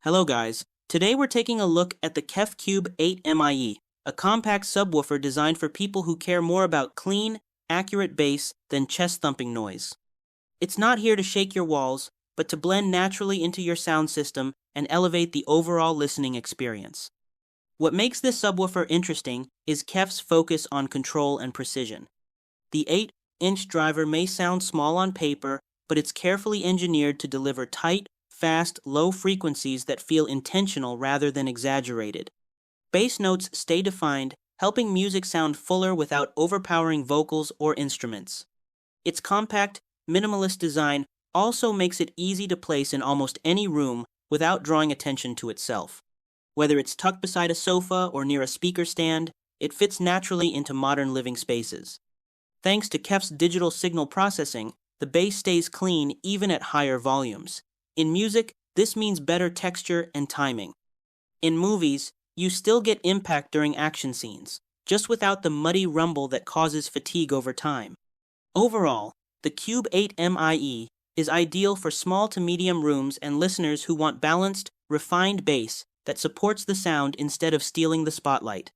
Hello guys, today we're taking a look at the KEF KUBE 8 MIE, a compact subwoofer designed for people who care more about clean, accurate bass than chest-thumping noise. It's not here to shake your walls, but to blend naturally into your sound system and elevate the overall listening experience. What makes this subwoofer interesting is KEF's focus on control and precision. The 8-inch driver may sound small on paper, but it's carefully engineered to deliver tight, fast, low frequencies that feel intentional rather than exaggerated. Bass notes stay defined, helping music sound fuller without overpowering vocals or instruments. Its compact, minimalist design also makes it easy to place in almost any room without drawing attention to itself. Whether it's tucked beside a sofa or near a speaker stand, it fits naturally into modern living spaces. Thanks to KEF's digital signal processing, the bass stays clean even at higher volumes. In music, this means better texture and timing. In movies, you still get impact during action scenes, just without the muddy rumble that causes fatigue over time. Overall, the KUBE 8 MIE is ideal for small to medium rooms and listeners who want balanced, refined bass that supports the sound instead of stealing the spotlight.